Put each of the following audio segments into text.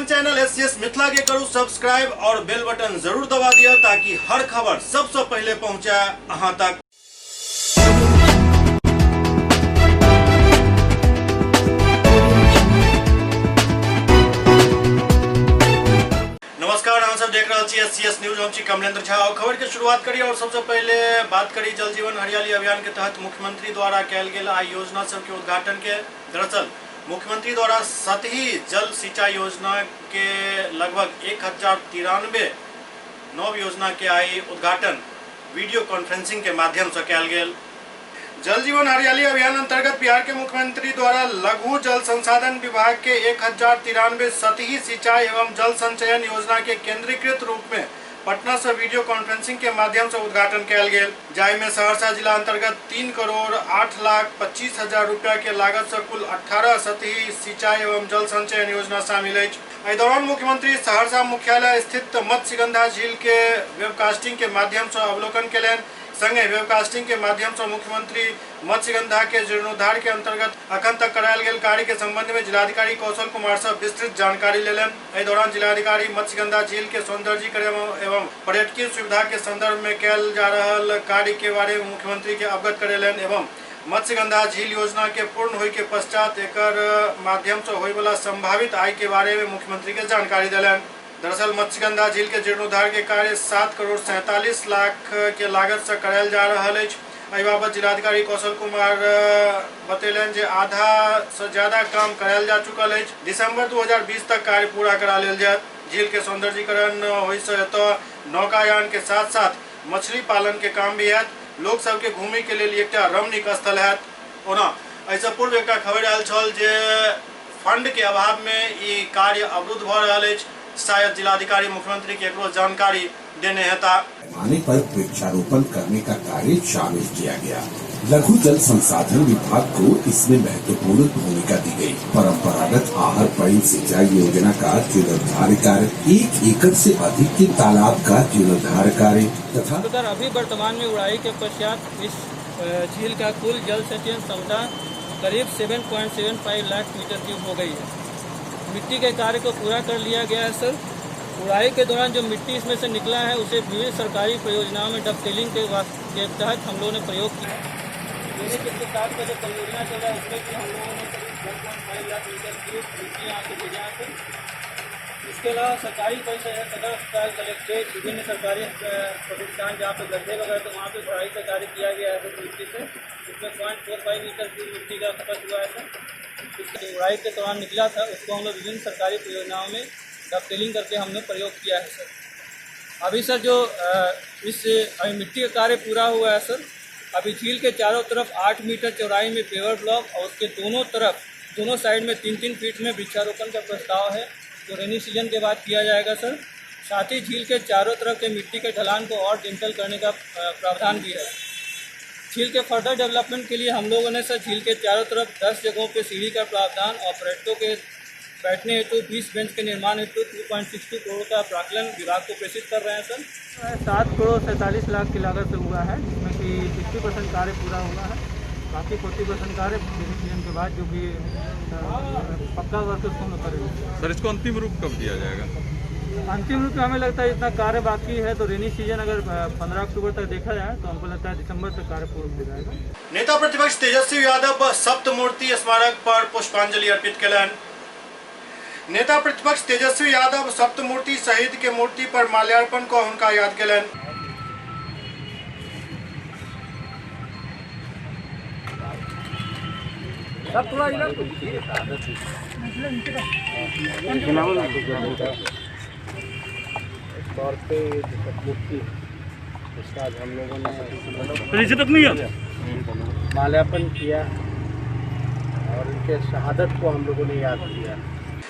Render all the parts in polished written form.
अपन channel SCS Mithila के करू subscribe और बेल बटन जरूर दबा दिया ताकि हर खबर सबसे पहले पहुंचे अहां तक। नमस्कार, हम सब देख रहे हैं एससीएस न्यूज। हम छी कमलेंद्र झा और खबर के शुरुआत करिए और सबसे पहले बात करी जल जीवन हरियाली अभियान के तहत मुख्यमंत्री द्वारा कैल गेल आई योजना सब के उद्घाटन के। दरअसल मुख्यमंत्री द्वारा सतही जल सिंचाई योजना के लगभग 1093 नव योजना के आई उद्घाटन वीडियो कॉन्फ्रेंसिंग के माध्यम से कैल गेल। जल जीवन हरियाली अभियान अंतर्गत बिहार के मुख्यमंत्री द्वारा लघु जल संसाधन विभाग के 1093 सतही सिंचाई एवं जल संचयन योजना के केंद्रीकृत रूप में पटना से वीडियो कॉन्फ्रेंसिंग के माध्यम से उद्घाटन कैल गेल, जाहि में सहरसा जिला अंतर्गत 3,08,25,000 रुपया के लागत से कुल 18 सतही सिंचाई एवं जल संचयन योजना शामिल है। इस दौरान मुख्यमंत्री सहरसा मुख्यालय स्थित मत्स्यगंधा झील के वेबकास्टिंग के माध्यम से अवलोकन कयलनि। संगे वेबकास्टिंग के माध्यम से मुख्यमंत्री मत्स्यगंधा के जीर्णोद्धार के अंतर्गत अखन तक करायल गेल कार्य के संबंध में जिलाधिकारी कौशल कुमार से विस्तृत जानकारी लेलनि। इस दौरान जिलाधिकारी मत्स्यगंधा झील के सौंदर्यीकरण एवं पर्यटकीय सुविधा के संदर्भ में कैल जा रहल कार्य के बारे में मुख्यमंत्री के अवगत करेलनि एवं मत्स्यगंधा झील योजना के पूर्ण होय के पश्चात एकर माध्यम से होय वाला संभावित आय के बारे में मुख्यमंत्री के जानकारी देलनि। दरअसल मत्स्यगंधा झील के जीर्णोद्धार के कार्य 7,47,00,000 के लागत से करायल जा रहा है। एहि बाबत जिलाधिकारी कौशल कुमार बतेलनि जे आधा से ज्यादा काम करायल जा चुकल है। दिसंबर 2020 तक कार्य पूरा करा लेल जायत। झील के सौंदर्यीकरण होय से एतऽ नौकायान के साथ साथ मछली पालन के काम भी है। लोग सब के घूमे के लिए एक रमणीक स्थल है। ओना ऐसा पूर्व एक खबर आयल छल जे फंड के अभाव में ये कार्य अवरुद्ध भ रहल है। शायद जिलाधिकारी मुख्यमंत्री के एकरो जानकारी देने हेता। पैमाने पर वृक्षारोपण करने का कार्य शामिल किया गया। लघु जल संसाधन विभाग को इसमें महत्वपूर्ण भूमिका दी गई। परंपरागत आहर पॉइंट सिंचाई योजना का जीर्णोद्धार कार्य, 1 एकड़ से अधिक के तालाब का जीर्णोद्धार कार्य तथा अभी वर्तमान में उड़ाई के पश्चात इस झील का कुल जल संचयन क्षमता करीब 7.75 लाख मीटर क्यूब हो गई है। मिट्टी के कार्य को पूरा कर लिया गया है सर। उड़ाई के दौरान जो मिट्टी इसमें से निकला है उसे विभिन्न सरकारी परियोजनाओं में डबटेलिंग के तहत हम लोगों ने प्रयोग किया। मेरे के साथ का जो परियोजना चल रहा है उसमें भी हम लोगों ने करीब 1.5 लाख लीटर क्यूब मिट्टी यहाँ से भेजा है। इसके अलावा सरकारी परिसर सदर अस्पताल, कलेक्ट्रेट, विभिन्न सरकारी प्रतिष्ठान जहाँ पे गड्ढे वगैरह तो वहाँ पे उड़ाई का कार्य किया गया है मिट्टी से। उसमें 0.45 लीटर क्यूब मिट्टी का खपत हुआ है सर। इसके उड़ाई के दौरान निकला था उसको हम लोग विभिन्न सरकारी परियोजनाओं में डबटेलिंग करके हमने प्रयोग किया है सर। अभी सर जो अभी मिट्टी का कार्य पूरा हुआ है सर। अभी झील के चारों तरफ 8 मीटर चौड़ाई में पेवर ब्लॉक और उसके दोनों साइड में 3-3 फीट में वृक्षारोपण का प्रस्ताव है जो रेनी सीजन के बाद किया जाएगा सर। साथ ही झील के चारों तरफ के मिट्टी के ढलान को और जेंटल करने का प्रावधान भी है। झील के फर्दर डेवलपमेंट के लिए हम लोगों ने सर झील के चारों तरफ 10 जगहों पे सीढ़ी का प्रावधान और पर्यटकों के बैठने हेतु 20 बेंच के निर्माण हेतु 2.62 करोड़ का प्राक्कलन विभाग को प्रेषित कर रहे हैं सर। 7 करोड़ 47 लाख की लागत से हुआ है, जिसमें कि 60% कार्य पूरा हुआ है। बाकी 40% कार्य सीजन के बाद जो भी पक्का वर्क उसको हम करेंगे सर। इसको अंतिम रूप कब दिया जाएगा? अंतिम रूप में हमें लगता है इतना कार्य बाकी है तो रेनी सीजन अगर 15 अक्टूबर तक देखा जाए तो हमको लगता है दिसंबर तक कार्य पूर्ण हो जाएगा। नेता प्रतिपक्ष तेजस्वी यादव सप्तमूर्ति स्मारक पर पुष्पांजलि अर्पित कयलनि। नेता प्रतिपक्ष तेजस्वी यादव सप्तमूर्ति शहीद के मूर्ति पर माल्यार्पण को हुनका याद कयलनि। तौर पे मूर्ति उसका आज हम लोगों ने माल्यार्पण किया और उनके शहादत को हम लोगों ने याद किया।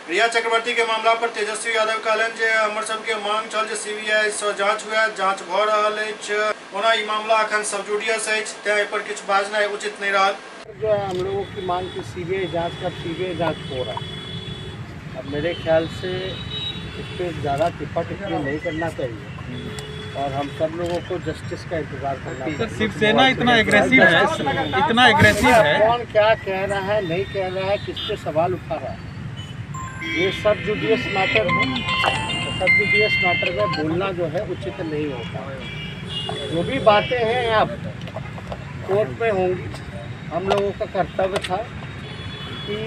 रिया चक्रवर्ती के मामला पर तेजस्वी यादव कहलनि जे हमर सबके मांग छल जे सीबीआई से जांच हुए, जांच भ रहल अछि। ओना ई मामला अखन सब जुडियस अछि, तें एहि पर किछु बाजनाइ उचित नहीं रहल। जो है हम लोगों की मांग की सीबीआई जांच का सीबीआई जांच हो रहा है। अब मेरे ख्याल से इस पर ज़्यादा टिप्पा टिप्पणी नहीं करना चाहिए और हम सब लोगों को जस्टिस का इंतजार करना चाहिए। सर शिवसेना इतना एग्रेसिव है, कौन क्या कह रहा है, नहीं कह रहा है, किस पे सवाल उठा रहा है, ये सब जुडियस मैटर है। सब जुडियस मैटर में बोलना जो है उचित नहीं होता। जो भी बातें हैं अब कोर्ट में होंगी। हम लोगों का कर्तव्य था कि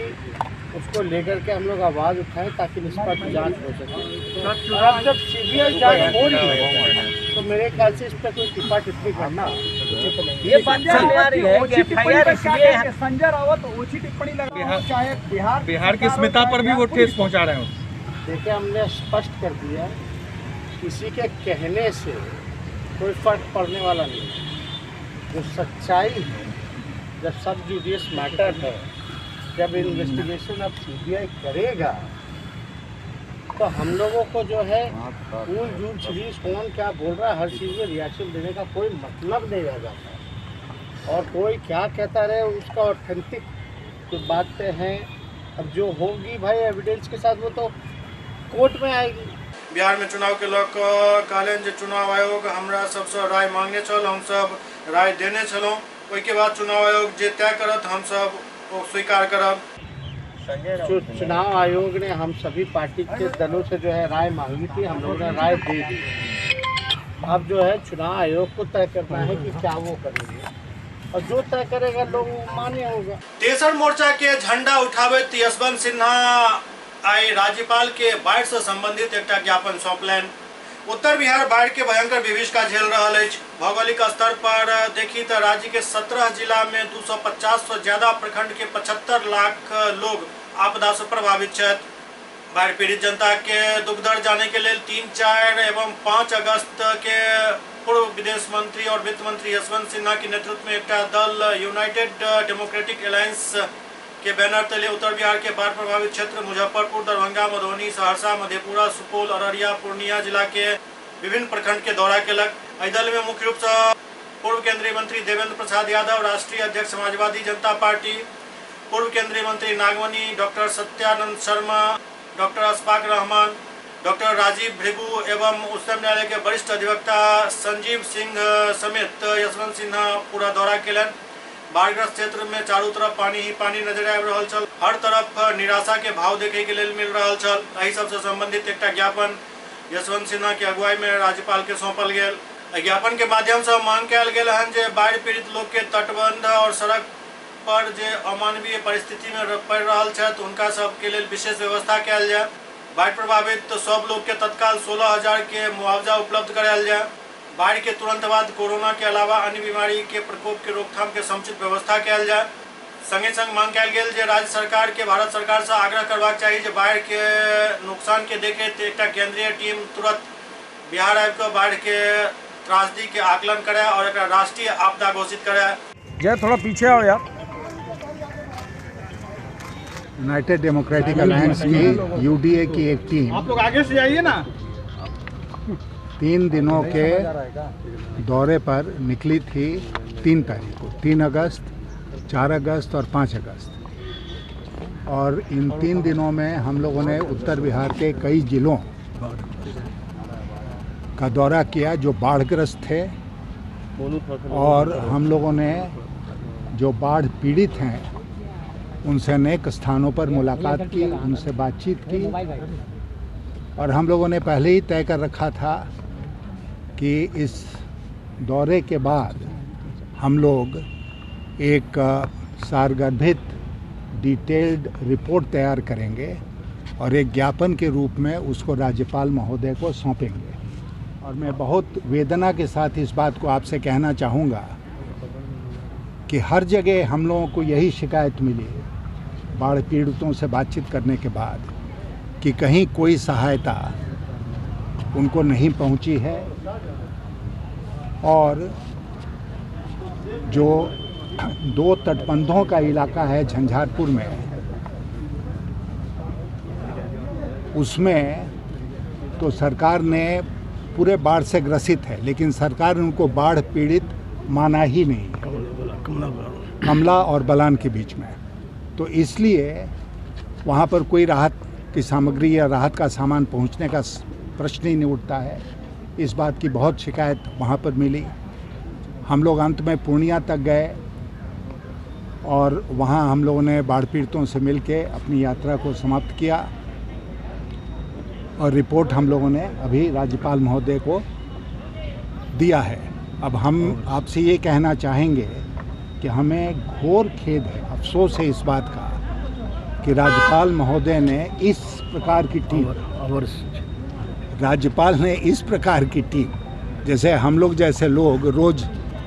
उसको लेकर के हम लोग आवाज़ उठाएं ताकि निष्पक्ष जांच हो सके। और अब जब सीबीआई जांच हो रही है तो मेरे ख्याल से इस पर कोई टिप्पा टिप्पणी करना उचित नहीं। ये बात चल रही है कि एफआईआर इसलिए संजय रावत ऊंची टिप्पणी लगा, चाहे बिहार की स्मिता पर भी वो ठेस पहुंचा रहे हैं। देखिए, हमने स्पष्ट कर दिया किसी के कहने से कोई फर्क पड़ने वाला नहीं। जो सच्चाई है, जब सब जुडियस मैटर है, जब इन्वेस्टिगेशन अब सीबीआई करेगा तो हम लोगों को जो है ऊल जूल छलीस कौन क्या बोल रहा है हर चीज़ में रिएक्शन देने का कोई मतलब नहीं रह जाता। और कोई क्या कहता रहे उसका ऑथेंटिक जो बातें हैं अब जो होगी भाई एविडेंस के साथ वो तो कोर्ट में आएगी। बिहार में चुनाव के लोग कहलन जे चुनाव आयोग हमरा सबसे राय मांगने चल, हम सब राय देने चलो, ओई के बाद चुनाव आयोग जे तय करत हम सब वो स्वीकार करब। चुनाव आयोग ने हम सभी पार्टी के दलों से जो है राय मांगी थी, हम लोगों ने राय दे दी। अब जो है चुनाव आयोग को तय करना है कि क्या वो करेंगे, और जो तय करेगा लोग मान्य होगा। तेसर मोर्चा के झंडा उठाबैत यशवंत सिन्हा आई राज्यपाल के बाढ़ से संबंधित एक ज्ञापन सौंपलनि। उत्तर बिहार बाढ़ के भयंकर विभीषिका झेल रहा है। भौगोलिक स्तर पर देखी तो राज्य के 17 जिला में 250 से ज्यादा प्रखंड के 75 लाख लोग आपदा से प्रभावित हैं। बाढ़ पीड़ित जनता के दुख दर्द जाने के लिए 3, 4 एवं 5 अगस्त के पूर्व विदेश मंत्री और वित्त मंत्री यशवंत सिन्हा के नेतृत्व में एक दल यूनाइटेड डेमोक्रेटिक अलायंस के बैनर तले उत्तर बिहार के बाढ़ प्रभावित क्षेत्र मुजफ्फरपुर, दरभंगा, मधुबनी, सहरसा, मधेपुरा, सुपौल, अररिया, पूर्णिया जिला के विभिन्न प्रखंड के दौरा केलक। एहि दल में मुख्य रूप से पूर्व केंद्रीय मंत्री देवेंद्र प्रसाद यादव, राष्ट्रीय अध्यक्ष समाजवादी जनता पार्टी, पूर्व केंद्रीय मंत्री Nagmani, doctor Satyanand Sharma, doctor Ashfaq Rahman, doctor Rajiv Bhrigu एवं उच्चतम न्यायालय के वरिष्ठ अधिवक्ता संजीव सिंह समेत यशवंत सिन्हा पूरा दौरा केलन। बाढ़ग्रस्त क्षेत्र में चारों तरफ पानी ही पानी नजर आबि रहल छल। हर तरफ निराशा के भाव देखे के लिए मिल रहा छल। एहि सबसे संबंधित एक ज्ञापन यशवंत सिन्हा के अगुवाई में राज्यपाल के सौंपल गेल। ज्ञापन के माध्यम से मांग कयल गेल हन जे बाढ़ पीड़ित लोग के तटबंध और सड़क पर जे अमानवीय परिस्थिति में पड़ रहल छथि उनका सबके लिए विशेष व्यवस्था कयल जाय। बाढ़ प्रभावित सब लोग के तत्काल 16,000 के मुआवजा उपलब्ध करायल जाय। बाढ़ के तुरंत बाद कोरोना के अलावा अन्य बीमारी के प्रकोप के रोकथाम के समुचित व्यवस्था कयल जाय। संगे संग मांग कयल गेल जे राज्य सरकार के भारत सरकार से आग्रह करबाक चाहिए जे बाढ़ के नुकसान के देखैत एकटा केंद्रीय टीम तुरंत बिहार आबि कऽ बाढ़ के त्रासदी के आकलन करे और एकरा राष्ट्रीय आपदा घोषित करे। जय थोड़ा पीछे आओ यार। यूनाइटेड डेमोक्रेटिक अलायंस की यूडीए की एक टीम आप लोग आगे से जाइए ना। 3 दिनों के दौरे पर निकली थी 3 तारीख को, 3 अगस्त, 4 अगस्त और 5 अगस्त। और इन 3 दिनों में हम लोगों ने उत्तर बिहार के कई जिलों का दौरा किया जो बाढ़ग्रस्त थे, और हम लोगों ने जो बाढ़ पीड़ित हैं उनसे अनेक स्थानों पर मुलाकात की, उनसे बातचीत की। और हम लोगों ने पहले ही तय कर रखा था कि इस दौरे के बाद हम लोग एक सारगर्भित डिटेल्ड रिपोर्ट तैयार करेंगे और एक ज्ञापन के रूप में उसको राज्यपाल महोदय को सौंपेंगे। और मैं बहुत वेदना के साथ इस बात को आपसे कहना चाहूँगा कि हर जगह हम लोगों को यही शिकायत मिली बाढ़ पीड़ितों से बातचीत करने के बाद कि कहीं कोई सहायता उनको नहीं पहुंची है। और जो 2 तटबंधों का इलाका है झंझारपुर में, उसमें तो सरकार ने पूरे बाढ़ से ग्रसित है, लेकिन सरकार ने उनको बाढ़ पीड़ित माना ही नहीं, कमला और बलान के बीच में। तो इसलिए वहाँ पर कोई राहत की सामग्री या राहत का सामान पहुँचने का प्रश्न ही नहीं उठता है। इस बात की बहुत शिकायत वहाँ पर मिली। हम लोग अंत में पूर्णिया तक गए और वहाँ हम लोगों ने बाढ़ पीड़ितों से मिलके अपनी यात्रा को समाप्त किया। और रिपोर्ट हम लोगों ने अभी राज्यपाल महोदय को दिया है। अब हम आपसे ये कहना चाहेंगे कि हमें घोर खेद है, अफसोस है इस बात का कि राज्यपाल महोदय ने इस प्रकार की टीम जैसे हम लोग जैसे लोग रोज़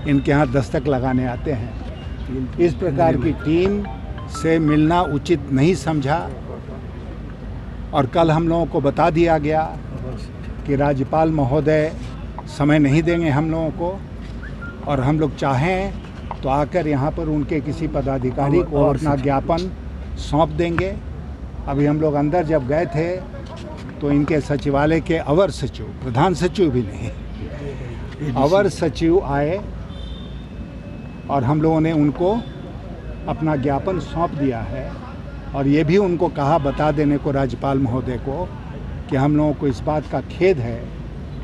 इनके यहाँ दस्तक लगाने आते हैं, इस प्रकार की टीम से मिलना उचित नहीं समझा। और कल हम लोगों को बता दिया गया कि राज्यपाल महोदय समय नहीं देंगे हम लोगों को, और हम लोग चाहें तो आकर यहाँ पर उनके किसी पदाधिकारी को अपना ज्ञापन सौंप देंगे। अभी हम लोग अंदर जब गए थे तो इनके सचिवालय के अवर सचिव, प्रधान सचिव भी नहीं, अवर सचिव आए और हम लोगों ने उनको अपना ज्ञापन सौंप दिया है। और ये भी उनको कहा बता देने को राज्यपाल महोदय को कि हम लोगों को इस बात का खेद है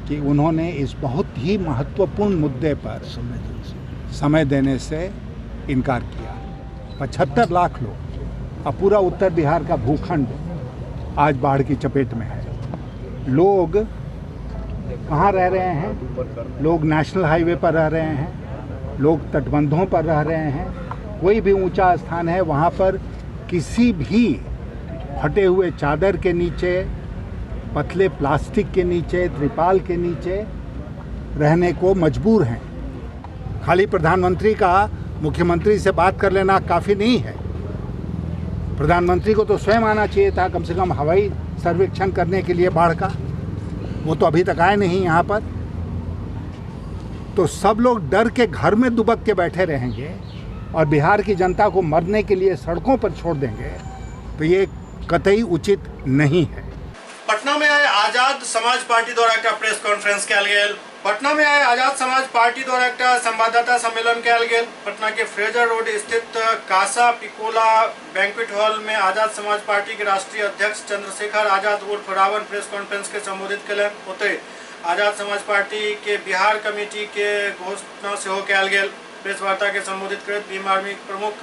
कि उन्होंने इस बहुत ही महत्वपूर्ण मुद्दे पर समय देने से इनकार किया। 75 लाख लोग, अब पूरा उत्तर बिहार का भूखंड आज बाढ़ की चपेट में है। लोग कहाँ रह रहे हैं? लोग नेशनल हाईवे पर रह रहे हैं, लोग तटबंधों पर रह रहे हैं। कोई भी ऊंचा स्थान है वहाँ पर किसी भी फटे हुए चादर के नीचे, पतले प्लास्टिक के नीचे, त्रिपाल के नीचे रहने को मजबूर हैं। खाली प्रधानमंत्री का मुख्यमंत्री से बात कर लेना काफ़ी नहीं है। प्रधानमंत्री को तो स्वयं आना चाहिए था कम से कम हवाई सर्वेक्षण करने के लिए बाढ़ का, वो तो अभी तक आए नहीं यहाँ पर। तो सब लोग डर के घर में दुबक के बैठे रहेंगे और बिहार की जनता को मरने के लिए सड़कों पर छोड़ देंगे, तो ये कतई उचित नहीं है। पटना में आए आजाद समाज पार्टी द्वारा एक प्रेस कॉन्फ्रेंस कल गेल। पटना में आए आजाद समाज पार्टी द्वारा एक संवाददाता सम्मेलन कल गेल। पटना के फ्रेजर रोड स्थित कासा पिकोला बैंक्वेट हॉल में आजाद समाज पार्टी के राष्ट्रीय अध्यक्ष चंद्रशेखर आजाद उर्फ रावण प्रेस कॉन्फ्रेंस के संबोधित कलन। ओते आजाद समाज पार्टी के बिहार कमेटी के घोषणा से कल गेल। प्रेस वार्ता के संबोधित करते भीम आर्मी प्रमुख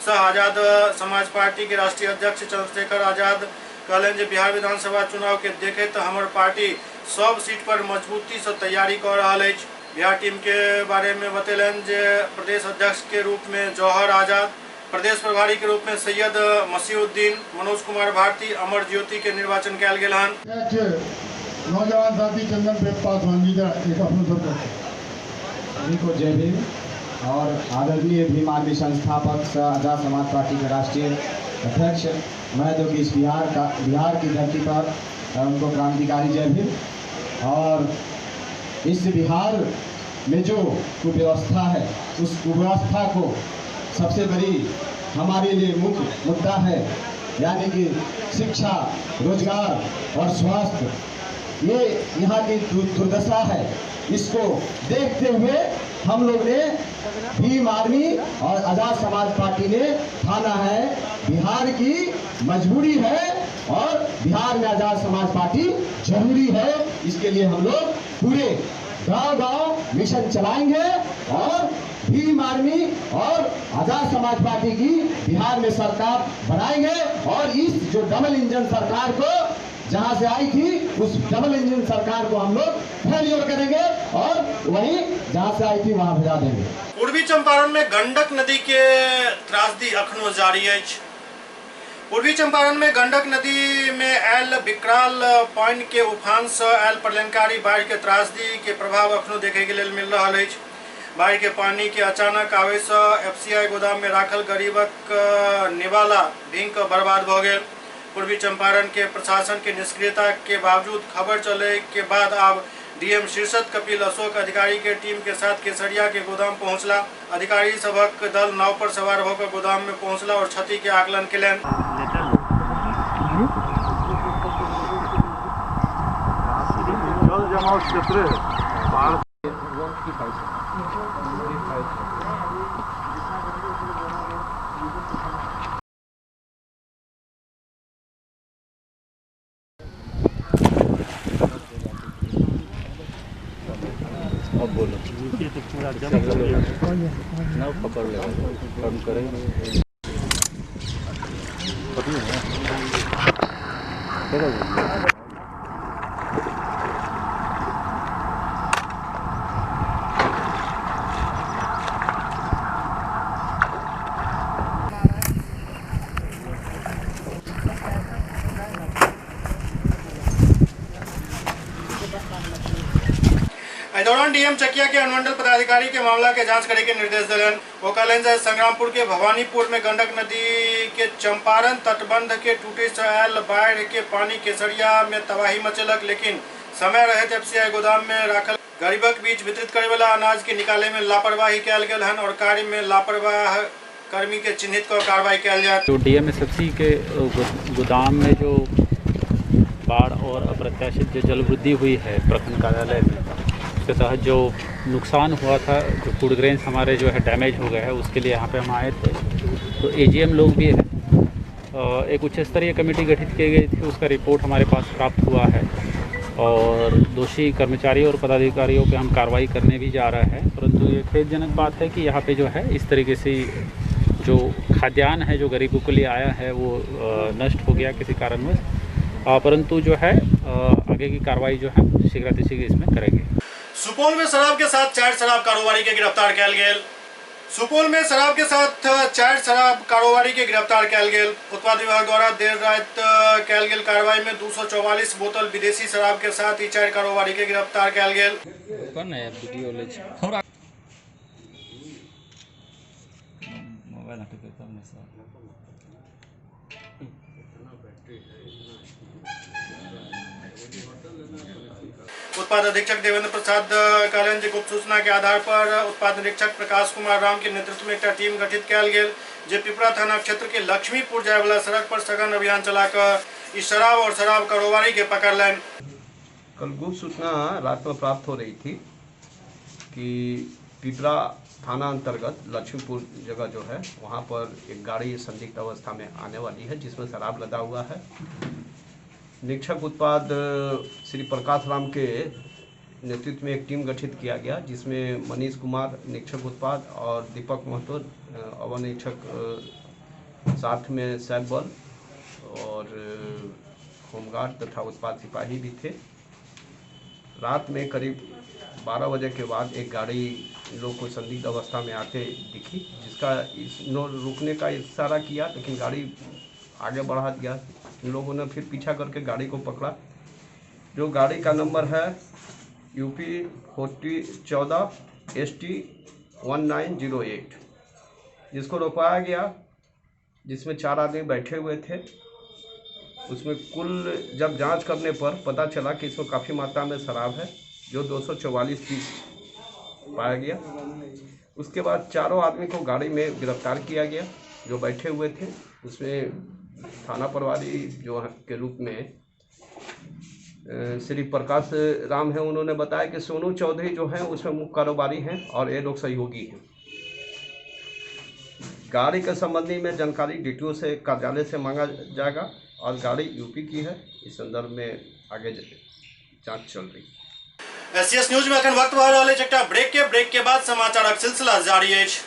सह आजाद समाज पार्टी के राष्ट्रीय अध्यक्ष चंद्रशेखर आजाद कहलन जे बिहार विधानसभा चुनाव के देखे तो हमार पार्टी सब सीट पर मजबूती से तैयारी कर रहा है। बिहार टीम के बारे में बतैलन जे प्रदेश अध्यक्ष के रूप में जौहर आजाद, प्रदेश प्रभारी के रूप में सैयद मसीउद्दीन, मनोज कुमार भारती, अमर ज्योति के निर्वाचन कल गेल हन। नौजवान साथी चंदन पासवान जी एक अपने को जय भीम और आदरणीय भीम आर्मी संस्थापक सह आजाद समाज पार्टी के राष्ट्रीय अध्यक्ष मैं तो कि इस बिहार की धरती पर उनको क्रांतिकारी जय भीम। और इस बिहार में जो कुव्यवस्था है उस कुव्यवस्था को सबसे बड़ी हमारे लिए मुख्य मुद्दा है, यानी कि शिक्षा, रोजगार और स्वास्थ्य, ये यहाँ की दुर्दशा है। इसको देखते हुए हम लोग ने भीम आर्मी और आजाद समाज पार्टी ने ठाना है बिहार की मजबूरी है और बिहार में आजाद समाज पार्टी जरूरी है। इसके लिए हम लोग पूरे गांव-गांव मिशन चलाएंगे और भीम आर्मी और आजाद समाज पार्टी की बिहार में सरकार बनाएंगे और इस जो डबल इंजन सरकार को जहां से आई थी उस डबल इंजन सरकार को हम लोग फेलियर करेंगे और वहीं जहां से आई थी वहां भिजा देंगे। पूर्वी चंपारण में गंडक नदी के त्रासदी अखनो जारी है। पूर्वी चंपारण में गंडक नदी में आयल विकराल पानी के उफान से आयल प्रलयंकारी बाढ़ के त्रासदी के प्रभाव अखनो देखे के लिए मिल रहा है। बाढ़ के पानी के अचानक आवे से एफसीआई गोदाम में राखल गरीबक निवाला भींग बर्बाद भ गए। पूर्वी चंपारण के प्रशासन के निष्क्रियता के बावजूद खबर चले के बाद अब डीएम शीर्षद कपिल अशोक अधिकारी के टीम के साथ केसरिया के गोदाम पहुंचला। अधिकारी सबक दल नाव पर सवार होकर गोदाम में पहुंचला और क्षति के आकलन केलन। जल जमाव क्षेत्र अब बोलो तो पूरा नाव पकड़ ले कम करेंगे। दौरान डीएम चकिया के अनुमंडल पदाधिकारी के मामला के जांच करे के निर्देश दिलन। वो कहलन जे संग्रामपुर के भवानीपुर में गंडक नदी के चंपारण तटबंध के टूटे से आयल बाढ़ के पानी केसरिया में तबाही मचेलक, लेकिन समय रहते एफसीआई गोदाम में राखल गरीबक बीच वितरित करे वाला अनाज के निकाले में लापरवाही कयल गेल हन और कार्य में लापरवाह कर्मी के चिन्हित कर कार्रवाई कयल जाए। जो डीएमएसएफसी के गोदाम में जो बाढ़ और अप्रत्याशित जो जल वृद्धि हुई है प्रखंड कार्यालय में, उसके तहत जो नुकसान हुआ था, जो फूड ग्रेन्स हमारे जो है डैमेज हो गए हैं, उसके लिए यहाँ पे हम आए थे। तो एजीएम लोग भी है, एक उच्च स्तरीय कमेटी गठित की गई थी, उसका रिपोर्ट हमारे पास प्राप्त हुआ है और दोषी कर्मचारियों और पदाधिकारियों पे हम कार्रवाई करने भी जा रहे हैं। परंतु ये खेदजनक बात है कि यहाँ पे जो है इस तरीके से जो खाद्यान्न है जो गरीबों के लिए आया है वो नष्ट हो गया किसी कारणवश, परंतु जो है आगे की कार्रवाई जो है शीघ्रातिशीघ्र इसमें करेंगे। सुपौल में शराब के साथ 4 शराब कारोबारी के गिरफ्तार कयल गेल। सुपौल में शराब के साथ 4 शराब कारोबारी के गिरफ्तार कयल गेल। उत्पाद विभाग द्वारा देर रात कयल गेल कार्रवाई में 244 बोतल विदेशी शराब के साथ ही 4 कारोबारी के गिरफ्तार कयल गेल। कौन है वीडियो ले मोबाइल हटे के तब सर उत्पाद अधीक्षक देवेंद्र प्रसाद कहलन जे गुप्त सूचना के आधार पर उत्पाद निरीक्षक प्रकाश कुमार राम के नेतृत्व में एक टीम गठित कयल गेल, जे पिपरा थाना क्षेत्र के लक्ष्मीपुर जाय वाला सड़क पर सघन अभियान चलाकर इस शराब और शराब कारोबारी के पकड़लन। कल गुप्त सूचना रात में प्राप्त हो रही थी कि पिपरा थाना अंतर्गत लक्ष्मीपुर जगह जो है वहाँ पर एक गाड़ी संदिग्ध अवस्था में आने वाली है जिसमें शराब लदा हुआ है। निरीक्षक उत्पाद श्री प्रकाश राम के नेतृत्व में एक टीम गठित किया गया, जिसमें मनीष कुमार निरीक्षक उत्पाद और दीपक महतो अवर निरीक्षक, साथ में सैबल और होमगार्ड तथा उत्पाद सिपाही भी थे। रात में करीब 12 बजे के बाद एक गाड़ी लोग को संदिग्ध अवस्था में आते दिखी, जिसका रुकने का इशारा किया, लेकिन गाड़ी आगे बढ़ा दिया। इन लोगों ने फिर पीछा करके गाड़ी को पकड़ा, जो गाड़ी का नंबर है UP 14 ST 1908, जिसको रोकवाया गया, जिसमें 4 आदमी बैठे हुए थे। उसमें कुल जब जांच करने पर पता चला कि इसमें काफ़ी मात्रा में शराब है, जो 244 पीस पाया गया। उसके बाद 4 आदमी को गाड़ी में गिरफ्तार किया गया जो बैठे हुए थे। उसमें थाना प्रभारी जो के रूप में श्री प्रकाश राम है, उन्होंने बताया कि सोनू चौधरी जो है उसमें मुख्य कारोबारी हैं और ये लोग सहयोगी हैं। गाड़ी के संबंधी में जानकारी DTO से कार्यालय से मांगा जाएगा और गाड़ी UP की है। इस संदर्भ में आगे जांच चल रही है। SCS न्यूज में अखन वक्त भऽ रहल अछि एकटा ब्रेक के बाद समाचारक सिलसिला जारी अछि।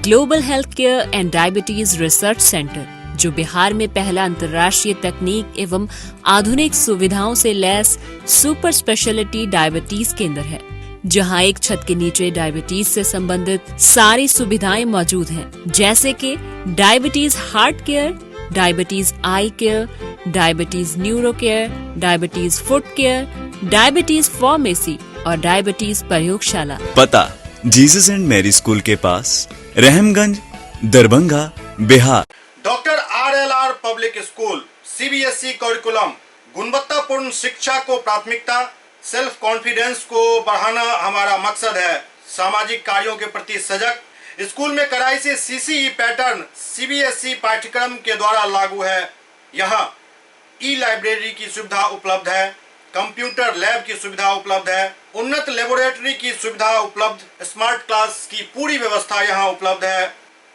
Global health care and diabetes research centre, जो बिहार में पहला अंतर्राष्ट्रीय तकनीक एवं आधुनिक सुविधाओं से लैस सुपर स्पेशलिटी डायबिटीज केंद्र है, जहां एक छत के नीचे डायबिटीज से संबंधित सारी सुविधाएं मौजूद हैं, जैसे कि diabetes heart care, diabetes eye care, diabetes neuro care, diabetes foot care, diabetes pharmacy और डायबिटीज प्रयोगशाला। पता जीसस एंड मैरी स्कूल के पास, Rahamganj, Darbhanga, Bihar. Doctor RLR public school CBSE curriculum, गुणवत्तापूर्ण शिक्षा को प्राथमिकता, सेल्फ कॉन्फिडेंस को बढ़ाना हमारा मकसद है। सामाजिक कार्यों के प्रति सजग। स्कूल में कड़ाई से CCE पैटर्न CBSE पाठ्यक्रम के द्वारा लागू है। यहाँ ई-लाइब्रेरी की सुविधा उपलब्ध है, कंप्यूटर लैब की सुविधा उपलब्ध है, उन्नत लेबोरेटरी की सुविधा उपलब्ध, स्मार्ट क्लास की पूरी व्यवस्था यहाँ उपलब्ध है।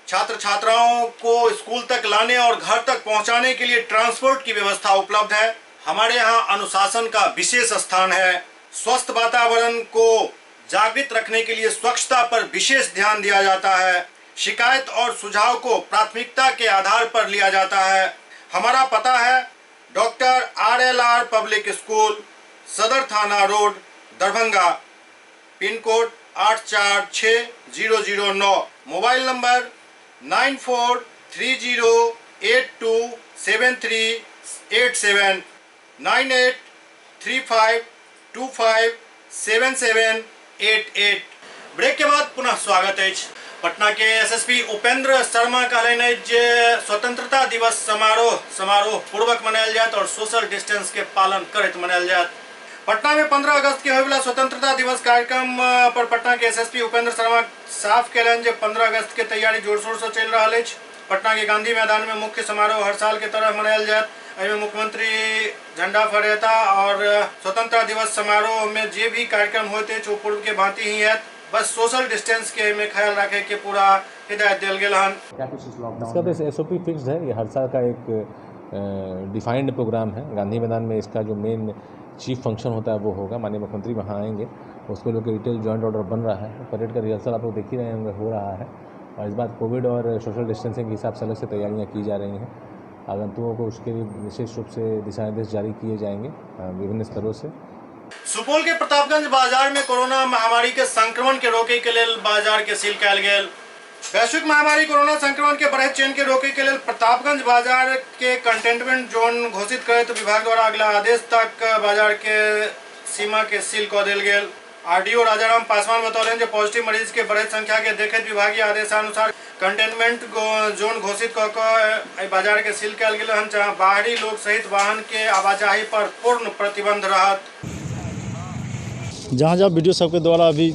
छात्र छात्राओं को स्कूल तक लाने और घर तक पहुँचाने के लिए ट्रांसपोर्ट की व्यवस्था उपलब्ध है। हमारे यहाँ अनुशासन का विशेष स्थान है। स्वस्थ वातावरण को जागृत रखने के लिए स्वच्छता पर विशेष ध्यान दिया जाता है। शिकायत और सुझाव को प्राथमिकता के आधार पर लिया जाता है। हमारा पता है डॉक्टर RLR पब्लिक स्कूल, सदर थाना road, Darbhanga, pin code 846009, mobile number 9430827387, 35257788। Break के बाद पुनः स्वागत है। पटना के एसएसपी उपेंद्र शर्मा कहले जे स्वतंत्रता दिवस समारोह पूर्वक मनायल जात और सोशल डिस्टेंस के पालन करत मनायल जात। पटना में 15 अगस्त के होयवला स्वतंत्रता दिवस कार्यक्रम पर पटना के एसएसपी उपेंद्र शर्मा साफ कहलन जे 15 अगस्त के तैयारी जोर शोर से चल रहा है। पटना के गांधी मैदान में मुख्य समारोह हर साल के तरह मनायल जात। एहिमे मुख्यमंत्री झंडा फहराता और स्वतंत्रता दिवस समारोह में जे भी कार्यक्रम होते वो पूर्व के भांति ही है, बस सोशल डिस्टेंस के में ख्याल रखे के पूरा हिदायत दिल गया। इसका तो SOP फिक्स्ड है। ये हर साल का एक डिफाइंड प्रोग्राम है। गांधी मैदान में इसका जो मेन चीफ फंक्शन होता है वो होगा। माननीय मुख्यमंत्री वहाँ आएंगे, उसको लोग डिटेल जॉइंट ऑर्डर बन रहा है। परेड का रिहर्सल आप लोग देख ही रहे होंगे, हो रहा है। और इस बार कोविड और सोशल डिस्टेंसिंग के हिसाब से अलग से तैयारियाँ की जा रही हैं। आगंतुकों को उसके लिए विशेष रूप से दिशा निर्देश जारी किए जाएंगे विभिन्न स्तरों से। सुपौल के प्रतापगंज बाजार में कोरोना महामारी के संक्रमण के रोके के लिए बाजार के सील कयल गेल। वैश्विक महामारी कोरोना संक्रमण के बढ़े चेन के रोके के लिए प्रतापगंज बाजार के कंटेनमेंट जोन घोषित करे तो विभाग द्वारा अगला आदेश तक बाजार के सीमा के सील कर दिल गेल। आरडीओ राजाराम पासवान बतौलन जो पॉजिटिव मरीज के बढ़े संख्या के देखते विभागीय आदेशानुसार कंटेनमेंट जोन घोषित कर बाजार के सील कयल गेल हन, जहां बाहरी लोग सहित वाहन के आवाजाही पर पूर्ण प्रतिबंध रहत। जहाँ जहाँ वीडियो सबके द्वारा अभी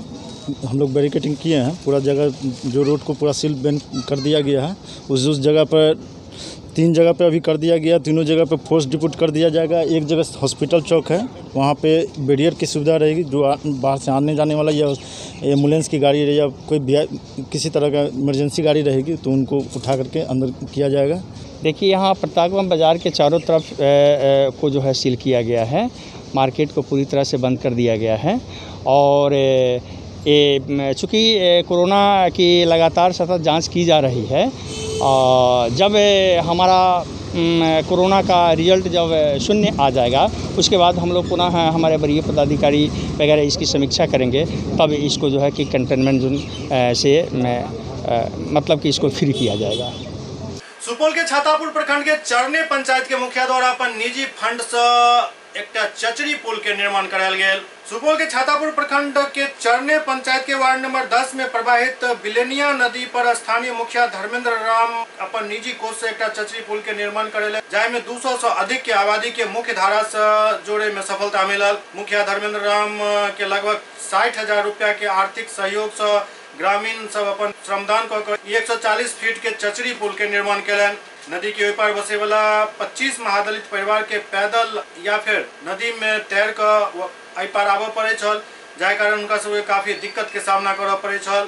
हम लोग बैरिकेटिंग किए हैं, पूरा जगह जो रोड को पूरा सील बैन कर दिया गया है। उस जगह पर 3 जगह पर अभी कर दिया गया, तीनों जगह पर फोर्स डिपोट कर दिया जाएगा। एक जगह हॉस्पिटल चौक है, वहाँ पे बैरियर की सुविधा रहेगी। जो बाहर से आने जाने वाला या एम्बुलेंस की गाड़ी या कोई किसी तरह का इमरजेंसी गाड़ी रहेगी तो उनको उठा करके अंदर किया जाएगा। देखिए, यहाँ प्रतापगंज बाज़ार के चारों तरफ को जो है सील किया गया है। मार्केट को पूरी तरह से बंद कर दिया गया है। और चूँकि कोरोना की लगातार सतत जांच की जा रही है, जब हमारा कोरोना का रिजल्ट जब शून्य आ जाएगा उसके बाद हम लोग पुनः हमारे वरीय पदाधिकारी वगैरह इसकी समीक्षा करेंगे, तब इसको जो है कि कंटेनमेंट जोन से मतलब कि इसको फ्री किया जाएगा। सुपौल के छातापुर प्रखंड के चरने पंचायत के मुखिया द्वारा अपन निजी फंड से एक चचरी पुल के निर्माण करायल गेल। सुपौल के छातापुर प्रखंड के चरने पंचायत के वार्ड नंबर 10 में प्रवाहित बिलेनिया नदी पर स्थानीय मुखिया धर्मेंद्र राम अपन निजी कोष से एक चचरी पुल के निर्माण करेले, जाहिमे 200 से अधिक के आबादी के मुख्य धारा से जोड़े में सफलता मिलल। मुखिया धर्मेंद्र राम के लगभग 60,000 रुपया के आर्थिक सहयोग से ग्रामीण सब अपन श्रमदान कर 140 फीट के चचरी पुल के निर्माण कैलन। नदी के ओर पार बसे वाला 25 महादलित परिवार के पैदल या फिर नदी में तैर कर एहि पार आबऽ पड़े छल, जाहि कारण उनका सबके काफी दिक्कत के सामना करऽ पड़े छल।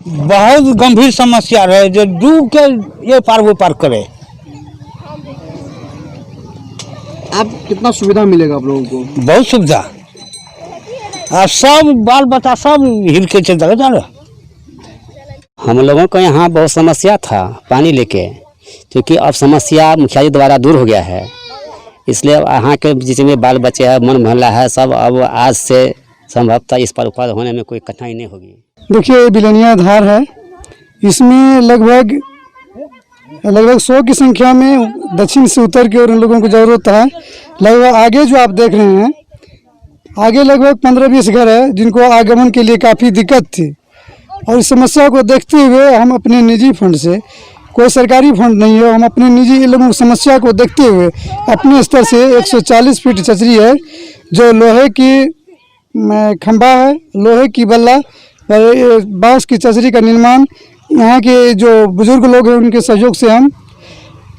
बहुत गंभीर समस्या रहे जो डूब के ये पार वो पार करे। आप कितना सुविधा मिलेगा आप लोगों को? बहुत सुविधा, सब बाल बच्चा सब हिल के चलता है। हम लोगों को यहाँ बहुत समस्या था पानी लेके, क्योंकि अब समस्या मुखिया जी द्वारा दूर हो गया है। इसलिए यहाँ के जितने बाल बच्चे हैं, मन मोहल्ला है, सब अब आज से संभवतः इस पर ऊपर होने में कोई कठिनाई नहीं होगी। देखिए, बिलेनिया धार है, इसमें लगभग 100 की संख्या में दक्षिण से उत्तर की ओर उन लोगों को ज़रूरत है। लगभग आगे जो आप देख रहे हैं, आगे लगभग 15-20 घर है जिनको आगमन के लिए काफ़ी दिक्कत थी। और इस समस्या को देखते हुए हम अपने निजी फंड से, कोई सरकारी फंड नहीं है, हम अपने निजी लोगों की समस्या को देखते हुए अपने स्तर से 140 फीट चचरी है, जो लोहे की खंभा है, लोहे की बल्ला और बांस की चचरी का निर्माण यहाँ के जो बुजुर्ग लोग हैं उनके सहयोग से हम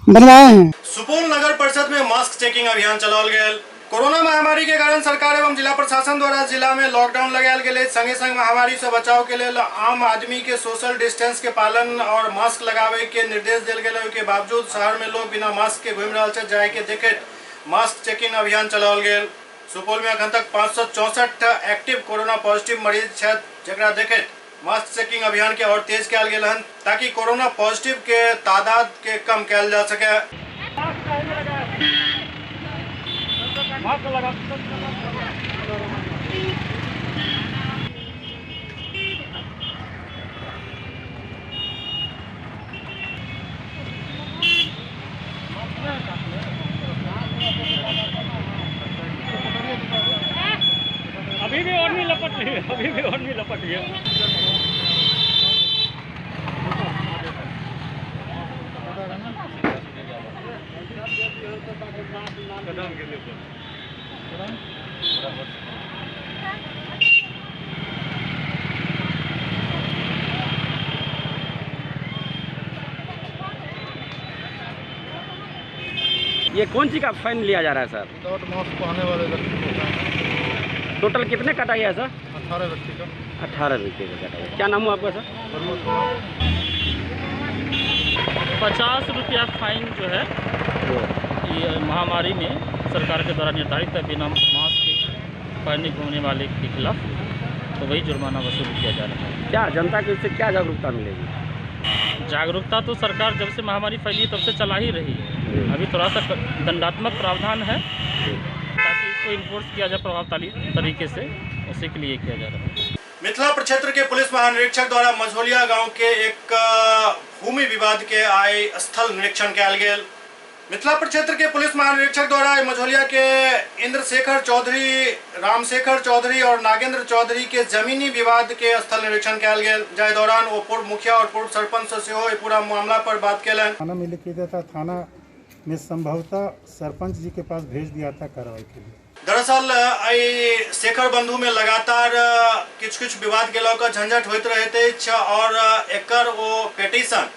बनवाए हैं। सुपौल नगर परिषद में मास्क चेकिंग अभियान चलाओल गेल। कोरोना महामारी के कारण सरकार एवं जिला प्रशासन द्वारा जिला में लॉकडाउन लगायल गेल। संगे संग महामारी से बचाव के लिए आम आदमी के सोशल डिस्टेंस के पालन और मास्क लगावे के निर्देश दिल गेल के बावजूद शहर में लोग बिना मास्क के घूम रहा है, जाय के देखे मास्क चेकिंग अभियान चलाओल गेल। सुपौल में अखन तक 564 एक्टिव कोरोना पॉजिटिव मरीज छथि, जकरा देखे मास्क चेकिंग अभियान के और तेज कयल गेल हन, ताकि कोरोना पॉजिटिव के तादाद के कम कयल जा सके। ये कौन सी का फाइन लिया जा रहा है सर? विदाउट मास्क पहनने वाले व्यक्ति को टोटल कितने कटा गया सर? 18 व्यक्ति का 18 रुपये का कटा गया। क्या नाम हुआ आपका सर? 50 रुपया फाइन जो है ये महामारी में सरकार के द्वारा निर्धारित है, बिना मास्क पहने घूमने वाले के खिलाफ, तो वही जुर्माना वसूल किया जा रहा है। क्या जनता को इससे क्या जागरूकता मिलेगी? जागरूकता तो सरकार जब से महामारी फैली तब से चला ही रही है। अभी थोड़ा सा दंडात्मक प्रावधान है ताकि इसको इन्फोर्स किया जाए प्रभावशाली तरीके से, उसी के लिए किया जा रहा है। मिथिला प्रक्षेत्र के पुलिस महानिरीक्षक द्वारा मझौलिया गांव के एक भूमि विवाद के आय स्थल निरीक्षण किया गया। मिथिला प्रक्षेत्र के पुलिस महानिरीक्षक द्वारा मझौलिया के इंद्रशेखर चौधरी, रामशेखर चौधरी और नागेंद्र चौधरी के जमीनी विवाद के स्थल निरीक्षण किया गया, जाय दौरान वो पूर्व मुखिया और पूर्व सरपंच से पूरा मामला पर बात कैलन। थाना में लिख दिया था, थाना में संभवतः सरपंच जी के पास भेज दिया था कार्रवाई के लिए। दरअसल शेखर बंधु में लगातार कुछ विवाद के लौकर झंझट होते रहे थे और एकर वो पेटिशन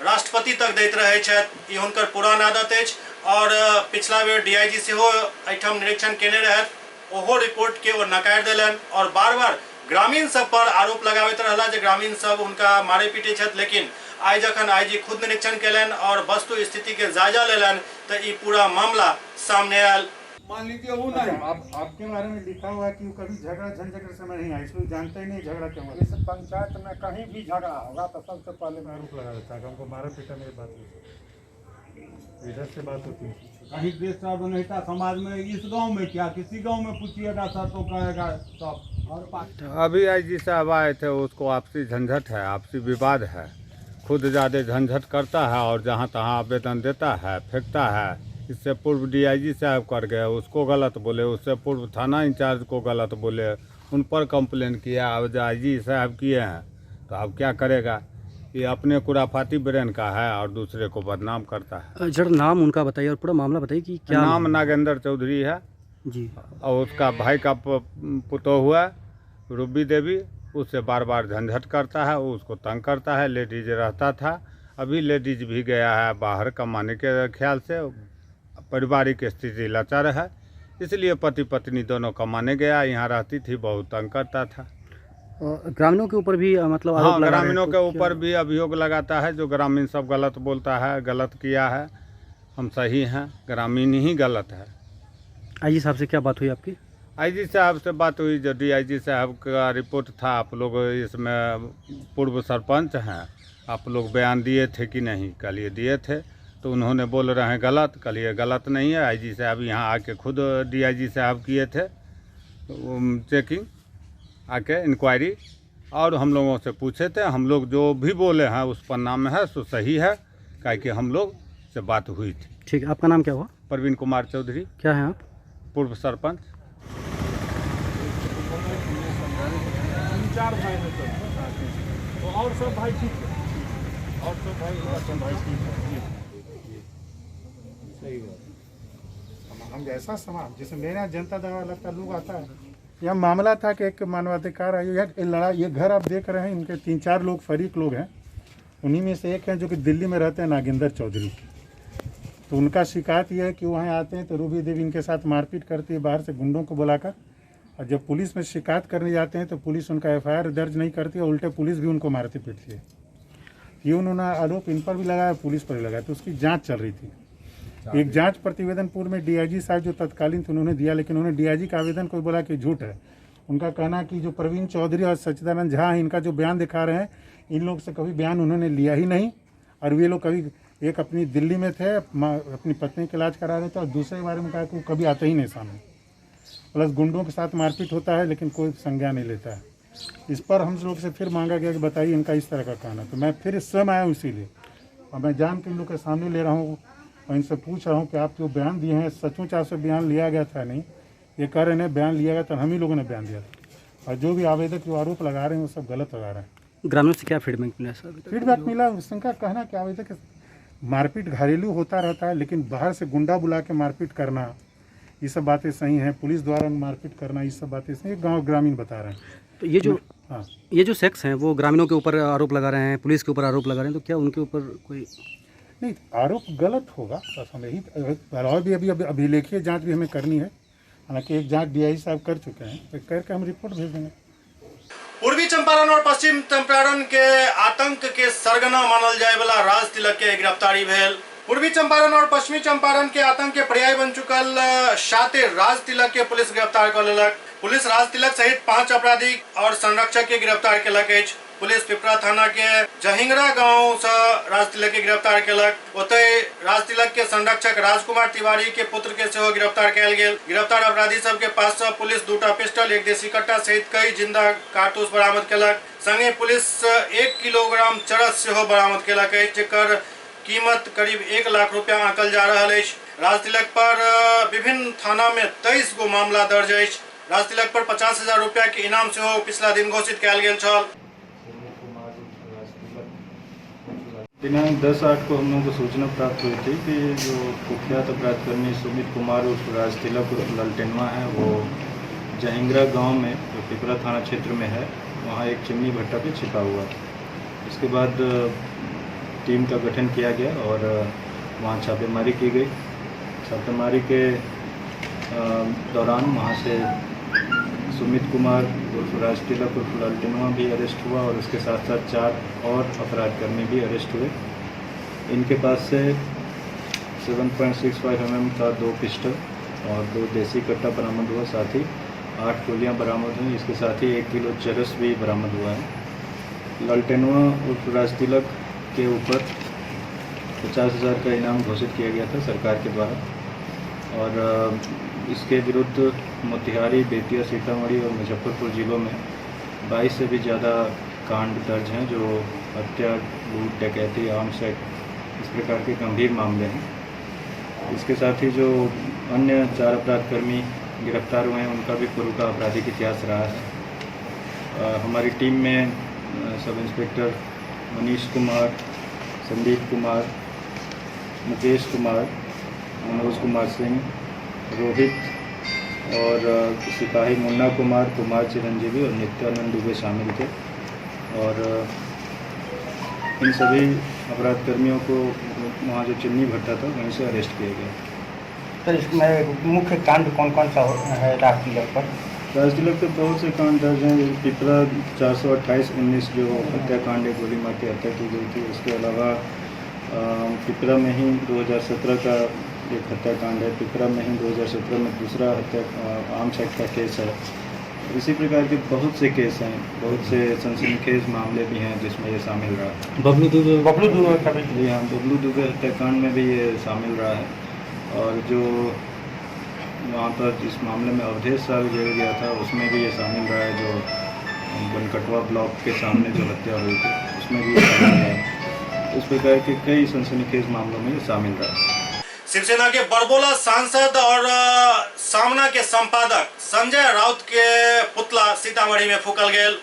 राष्ट्रपति तक दैत रहे छथि। हुनकर पुरान आदत अछि और पिछला बेर डीआईजी सेहो एहिठाम निरीक्षण केने रहथि, ओहो रिपोर्ट के ओ नकार देलन और बार बार ग्रामीण सब पर आरोप लगाबैत रहला जे ग्रामीण सब हुनका मारे पीटे छथि। लेकिन आई जखन आईजी खुद निरीक्षण केलन और वस्तु स्थिति के जायजा लेलन तो ये पूरा मामला सामने आयल। मान लीजिए वो नहीं, आपके बारे में लिखा हुआ है कि वो कभी झगड़ा झंझट के समय नहीं आए, इसलिए जानते ही नहीं झगड़ा क्यों है। इस पंचायत में कहीं भी झगड़ा होगा तो सबसे पहले मैं आरोप लगा देता है कि हमको मारा पीटा मेरी बात नहीं, इधर से बात होती है। कहीं डिस्टर्ब नहीं था समाज में, इस गांव में क्या, किसी गांव में पूछिएगा सर तो कहेगा सब और बात। अभी आईजी साहब आए थे, उसको आपसी झंझट है, आपसी विवाद है, खुद ज़्यादा झंझट करता है और जहाँ तहाँ आवेदन देता है, फेंकता है। इससे पूर्व डीआईजी साहब कर गए, उसको गलत बोले, उससे पूर्व थाना इंचार्ज को गलत बोले, उन पर कंप्लेन किया। अब आईजी साहब किए हैं तो अब क्या करेगा, ये अपने कुराफाती ब्रेन का है और दूसरे को बदनाम करता है। जरा नाम उनका बताइए और पूरा मामला बताइए कि क्या नाम नागेंद्र चौधरी है जी, और उसका भाई का पुतोह हुआ रूबी देवी, उससे बार बार झंझट करता है, उसको तंग करता है। लेडीज रहता था, अभी लेडीज भी गया है बाहर कमाने के ख्याल से, पारिवारिक स्थिति लाचार है, इसलिए पति पत्नी दोनों कमाने गया, यहाँ रहती थी, बहुत तंग करता था। ग्रामीणों के ऊपर भी मतलब हाँ, ग्रामीणों के ऊपर भी अभियोग लगाता है, जो ग्रामीण सब गलत बोलता है, गलत किया है, हम सही हैं, ग्रामीण ही गलत है। आईजी साहब से क्या बात हुई आपकी? आईजी साहब से बात हुई, जो डीआईजी साहब का रिपोर्ट था, आप लोग इसमें पूर्व सरपंच हैं, आप लोग बयान दिए थे कि नहीं? कल ये दिए थे, तो उन्होंने बोल रहे हैं गलत, कल ये गलत नहीं है। आईजी साहब यहाँ आके खुद डीआईजी साहब किए थे चेकिंग, आके इंक्वायरी, और हम लोगों से पूछे थे, हम लोग जो भी बोले हैं उस पन्ना में है, सो सही है, क्या कि हम लोग से बात हुई थी। ठीक है, आपका नाम क्या हुआ? प्रवीण कुमार चौधरी। क्या है आप? पूर्व सरपंच। 4 भाई तो और सब भाई ठीक है, और सब भाई ठीक है, सही बात। हम जैसा समाज, जैसे मेरा जनता दवा लगता लोग आता है। यह मामला था कि एक मानवाधिकार आयोग लड़ाई, ये घर आप देख रहे हैं, इनके 3-4 लोग फरीक लोग हैं, उन्हीं में से एक हैं जो कि दिल्ली में रहते हैं, नागेंद्र चौधरी। तो उनका शिकायत यह है कि वहाँ आते हैं तो रूबी देवी इनके साथ मारपीट करती है बाहर से गुंडों को बुलाकर, और जब पुलिस में शिकायत करने जाते हैं तो पुलिस उनका एफआईआर दर्ज नहीं करती है, उल्टे पुलिस भी उनको मारती पीटती है। ये उन्होंने आरोप इन पर भी लगाया, पुलिस पर भी लगाया, तो उसकी जाँच चल रही थी। एक जांच प्रतिवेदन पूर्व में डीआईजी साहब जो तत्कालीन थे उन्होंने दिया, लेकिन उन्होंने डीआईजी का आवेदन को बोला कि झूठ है। उनका कहना कि जो प्रवीण चौधरी और सच्चिदानंद झा हैं, इनका जो बयान दिखा रहे हैं, इन लोग से कभी बयान उन्होंने लिया ही नहीं, और वे लोग कभी, एक अपनी दिल्ली में थे, अपनी पत्नी का इलाज करा रहे थे, और दूसरे बारे में कहा कि वो कभी आते ही नहीं सामने, प्लस गुंडों के साथ मारपीट होता है लेकिन कोई संज्ञान नहीं लेता है। इस पर हम लोग से फिर मांगा गया कि बताइए इनका इस तरह का कहना, तो मैं फिर स्वयं आया इसीलिए, और मैं जान के इन लोग के सामने ले रहा हूँ और इनसे पूछ रहा हूँ कि आप जो बयान दिए हैं सचमुच आपसे बयान लिया गया था? नहीं, ये कह रहे हैं बयान लिया गया था, हम ही लोगों ने बयान दिया था। और जो भी आवेदक जो आरोप लगा रहे हैं वो सब गलत लगा रहे हैं। ग्रामीणों से क्या फीडबैक मिला सर? फीडबैक मिला, उनका कहना कि आवेदक मारपीट घरेलू होता रहता है, लेकिन बाहर से गुंडा बुला के मारपीट करना ये सब बातें सही हैं, पुलिस द्वारा मारपीट करना ये सब बातें सही, गांव ग्रामीण बता रहे हैं। तो ये जो शख्स हैं वो ग्रामीणों के ऊपर आरोप लगा रहे हैं, पुलिस के ऊपर आरोप लगा रहे हैं, तो क्या उनके ऊपर कोई नहीं आरोप गलत होगा? बस हम यही और भी अभी अभिलेखीय जांच भी हमें करनी है, हालांकि एक जांच डीआई साहब कर चुके हैं, तो करके हम रिपोर्ट भेज देंगे। पूर्वी चंपारण और पश्चिम चंपारण के आतंक के सरगना मानल जाए वाला राज तिलक के गिरफ्तारी भेल। पूर्वी चंपारण और पश्चिमी चंपारण के आतंक के पर्याय बन चुकल शातिर राज तिलक के पुलिस गिरफ्तार कर लेलक। पुलिस राज तिलक सहित 5 अपराधी और संरक्षक के गिरफ्तार केलक अछि। पुलिस पिपरा थाना के जहिंगरा गांव से राज तिलक के गिरफ्तार केलक। ओतय राज तिलक के संरक्षक राजकुमार तिवारी के पुत्र के सेहो गिरफ्तार कयल गेल। गिरफ्तार अपराधी सब के पास से पुलिस 2टा पिस्टल, 1 देसी कट्टा सहित कई जिंदा कारतूस बरामद केलक। संगे पुलिस 1 किलोग्राम चरस सेहो बरामद केलक अछि, जेकर कीमत करीब 1 लाख रुपया आंकल जा रहल अछि। राज तिलक पर विभिन्न थाना में 23 गो मामला दर्ज अछि। राज तिलक पर 50,000 रुपया के इनाम सेहो पिछला दिन घोषित कयल गेल छल। दिनांक 10/8 को हम लोगों को सूचना प्राप्त हुई थी कि जो कुख्यात अपराधकर्मी सुमित कुमार उर्फ राज तिलक उर्फ ललटेनवा है, वो जहिंगरा गांव में जो पिपरा थाना क्षेत्र में है, वहाँ एक चिमनी भट्टा पे छिपा हुआ है। इसके बाद टीम का गठन किया गया और वहाँ छापेमारी की गई। छापेमारी के दौरान वहाँ से सुमित कुमार उर्फ राज तिलक उर्फ ललटेनवा भी अरेस्ट हुआ और उसके साथ साथ 4 और अपराधकर्मी भी अरेस्ट हुए। इनके पास से 7.65 mm का 2 पिस्टल और 2 देसी कट्टा बरामद हुआ, साथ ही 8 गोलियां बरामद हुई। इसके साथ ही 1 किलो चरस भी बरामद हुआ है। ललटेनवा उर्फ राज तिलक के ऊपर 50,000 का इनाम घोषित किया गया था सरकार के द्वारा और इसके विरुद्ध मोतिहारी, बेतिया, सीतामढ़ी और मुजफ्फरपुर जिलों में 22 से भी ज़्यादा कांड दर्ज हैं, जो हत्या, लूट, डकैती, आर्म्स एक्ट इस प्रकार के गंभीर मामले हैं। इसके साथ ही जो अन्य 4 अपराधकर्मी गिरफ्तार हुए हैं, उनका भी पूर्व का आपराधिक इतिहास रहा है। हमारी टीम में सब इंस्पेक्टर मनीष कुमार, संदीप कुमार, मुकेश कुमार, मनोज कुमार सिंह, रोहित और सिपाही मुन्ना कुमार, कुमार चिरंजीवी और नित्यानंद दुबे शामिल थे और इन सभी अपराधकर्मियों को वहाँ जो चिमनी भट्टा था वहीं से अरेस्ट किया गया। सर, इसमें मुख्य कांड कौन कौन सा है राज तिलक पर? राज तिलक पे बहुत से कांड दर्ज हैं। पिपरा 428/19 जो हत्याकांड, गोली मार के हत्या की गई थी। उसके अलावा पिपरा में ही 2017 का एक हत्याकांड है। पिपरा में ही 2017 में दूसरा आर्म्स एक्ट का केस है। इसी प्रकार के बहुत से केस हैं, बहुत से सनसनीखेज मामले भी हैं जिसमें ये शामिल रहा। बबलू दुबे का भी? जी हाँ, बबलू दुबे हत्याकांड में भी ये शामिल रहा है और जो वहाँ पर जिस मामले में अवधेश साल जेल गया था उसमें भी ये शामिल रहा है। जो बनकटवा ब्लॉक के सामने जो हत्या हुई थी उसमें भी ये शामिल रहा है। इस प्रकार के कई सनसनीखेज मामलों में ये शामिल रहा है। शिवसेना के बड़बोला सांसद और सामना के संपादक संजय राउत के पुतला सीतामढ़ी में फूकल गेल।